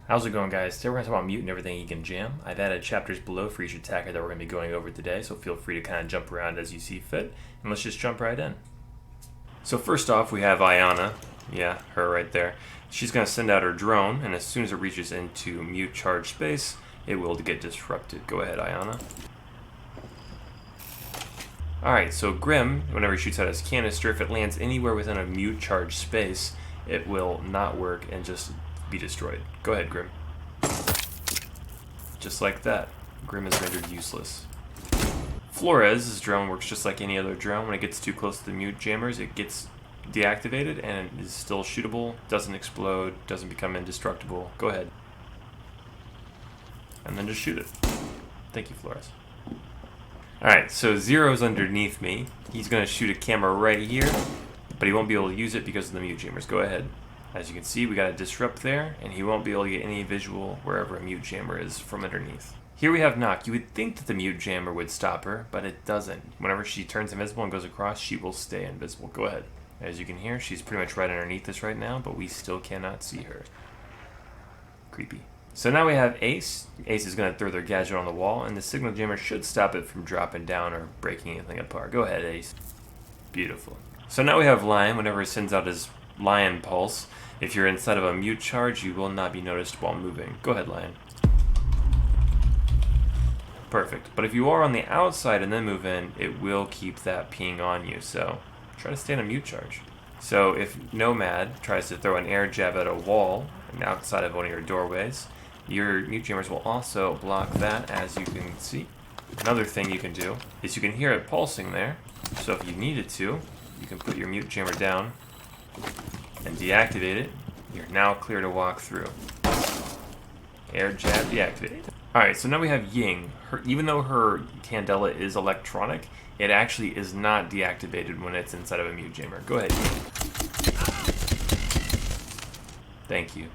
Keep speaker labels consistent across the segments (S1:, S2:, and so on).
S1: How's it going, guys? Today we're going to talk about Mute and everything he can jam. I've added chapters below for each attacker that we're going to be going over today, so feel free to kind of jump around as you see fit. And let's just jump right in. So first off, we have Iana. Yeah, her right there. She's going to send out her drone, and as soon as it reaches into Mute charge space, it will get disrupted. Go ahead, Iana. Alright, so Grim, whenever he shoots out his canister, if it lands anywhere within a Mute charge space, it will not work and just be destroyed. Go ahead, Grim. Just like that. Grim is rendered useless. Flores' drone works just like any other drone. When it gets too close to the Mute jammers, it gets deactivated and is still shootable, doesn't explode, doesn't become indestructible. Go ahead. And then just shoot it. Thank you, Flores. Alright, so Zero's underneath me. He's going to shoot a camera right here, but he won't be able to use it because of the Mute jammers. Go ahead. As you can see, we got a disrupt there, and he won't be able to get any visual wherever a Mute jammer is from underneath. Here we have Nokk. You would think that the Mute jammer would stop her, but it doesn't. Whenever she turns invisible and goes across, she will stay invisible. Go ahead. As you can hear, she's pretty much right underneath us right now, but we still cannot see her. Creepy. So now we have Ace. Ace is going to throw their gadget on the wall, and the signal jammer should stop it from dropping down or breaking anything apart. Go ahead, Ace. Beautiful. So now we have Lion. Whenever he sends out his Lion pulse, if you're inside of a Mute charge, you will not be noticed while moving. Go ahead, Lion. Perfect. But if you are on the outside and then move in, it will keep that ping on you, so try to stay in a Mute charge. So if Nomad tries to throw an air jab at a wall outside of one of your doorways, your Mute jammers will also block that, as you can see. Another thing you can do is you can hear it pulsing there, so if you needed to, you can put your Mute jammer down and deactivate it. You're now clear to walk through. Air jab deactivated. Alright, so now we have Ying. Even though her candela is electronic, it actually is not deactivated when it's inside of a Mute jammer. Go ahead, Ying. Thank you.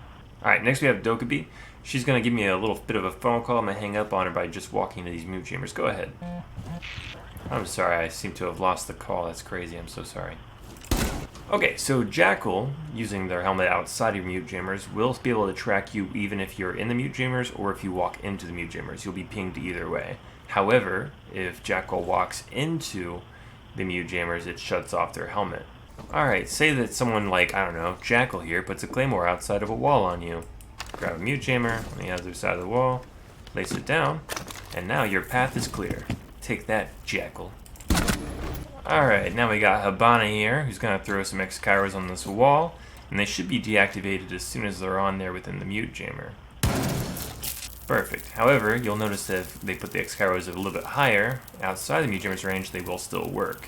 S1: Alright, next we have Dokkaebi. She's going to give me a little bit of a phone call. I'm going to hang up on her by just walking to these Mute jammers. Go ahead. I'm sorry, I seem to have lost the call. That's crazy. I'm so sorry. Okay, so Jackal, using their helmet outside of your Mute jammers, will be able to track you even if you're in the Mute jammers or if you walk into the Mute jammers. You'll be pinged either way. However, if Jackal walks into the Mute jammers, it shuts off their helmet. Alright, say that someone like, I don't know, Jackal here puts a Claymore outside of a wall on you. Grab a Mute jammer on the other side of the wall, place it down, and now your path is clear. Take that, Jackal. Alright, now we got Hibana here, who's going to throw some X-Kairos on this wall, and they should be deactivated as soon as they're on there within the Mute jammer. Perfect. However, you'll notice that if they put the X-Kairos a little bit higher, outside the Mute jammer's range, they will still work.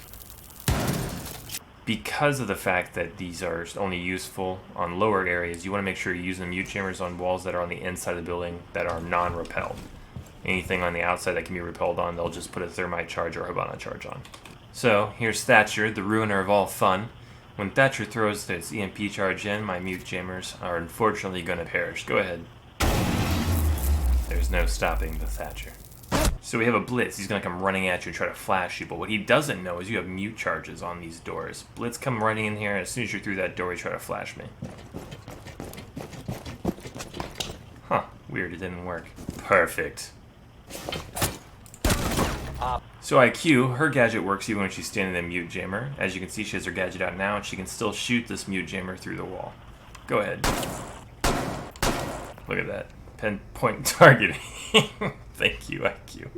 S1: Because of the fact that these are only useful on lower areas, you want to make sure you use the Mute jammers on walls that are on the inside of the building that are non-repelled. Anything on the outside that can be repelled on, they'll just put a Thermite charge or a Hibana charge on. So, here's Thatcher, the ruiner of all fun. When Thatcher throws its EMP charge in, my Mute jammers are unfortunately going to perish. Go ahead. There's no stopping the Thatcher. So we have a Blitz. He's going to come running at you and try to flash you, but what he doesn't know is you have Mute charges on these doors. Blitz come running in here, and as soon as you're through that door, he try to flash me. Huh, weird, it didn't work. Perfect. So IQ, her gadget works even when she's standing in a Mute jammer. As you can see, she has her gadget out now, and she can still shoot this Mute jammer through the wall. Go ahead. Look at that. Pinpoint targeting. Thank you, IQ.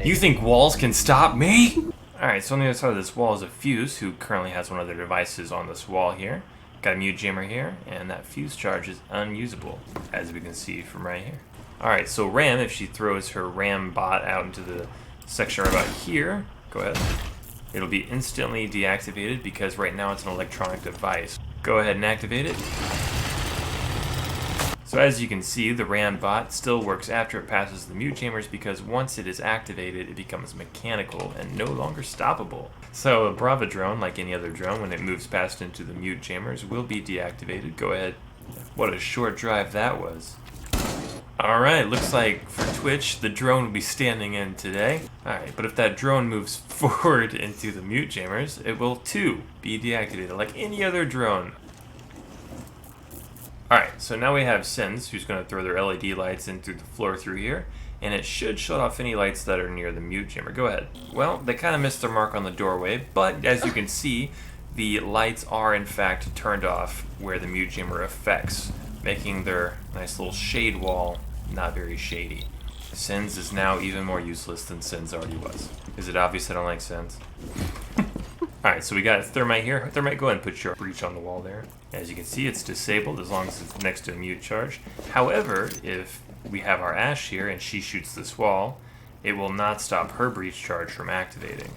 S1: You think walls can stop me? Alright, so on the other side of this wall is a Fuze, who currently has one of their devices on this wall here. Got a Mute jammer here, and that Fuze charge is unusable, as we can see from right here. Alright, so Ram, if she throws her Ram bot out into the section right about here, go ahead. It'll be instantly deactivated because right now it's an electronic device. Go ahead and activate it. So as you can see, the Ram bot still works after it passes the Mute jammers because once it is activated, it becomes mechanical and no longer stoppable. So a Brava drone, like any other drone, when it moves past into the Mute jammers, will be deactivated. Go ahead. What a short drive that was. Alright, looks like for Twitch, the drone will be standing in today. Alright, but if that drone moves forward into the Mute jammers, it will too be deactivated like any other drone. Alright, so now we have Sens, who's going to throw their LED lights in through the floor through here, and it should shut off any lights that are near the mute jammer. Go ahead. Well, they kind of missed their mark on the doorway, but as you can see, the lights are in fact turned off where the mute jammer affects, making their nice little shade wall not very shady. Sens is now even more useless than Sens already was. Is it obvious I don't like Sens? Alright, so we got Thermite here. Thermite, go ahead and put your breach on the wall there. As you can see, it's disabled as long as it's next to a mute charge. However, if we have our Ash here and she shoots this wall, it will not stop her breach charge from activating.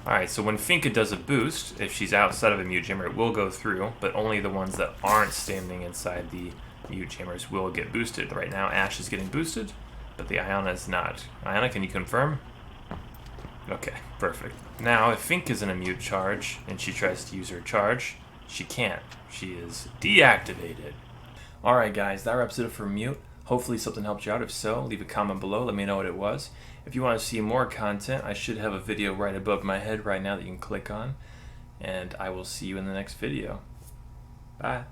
S1: Alright, so when Finka does a boost, if she's outside of a mute jammer, it will go through, but only the ones that aren't standing inside the mute jammers will get boosted. Right now, Ash is getting boosted, but the Iana is not. Iana, can you confirm? Okay, perfect. Now, if Finka is in a mute charge and she tries to use her charge, she can't. She is deactivated. Alright guys, that wraps it up for mute. Hopefully something helped you out. If so, leave a comment below. Let me know what it was. If you want to see more content, I should have a video right above my head right now that you can click on. And I will see you in the next video. Bye.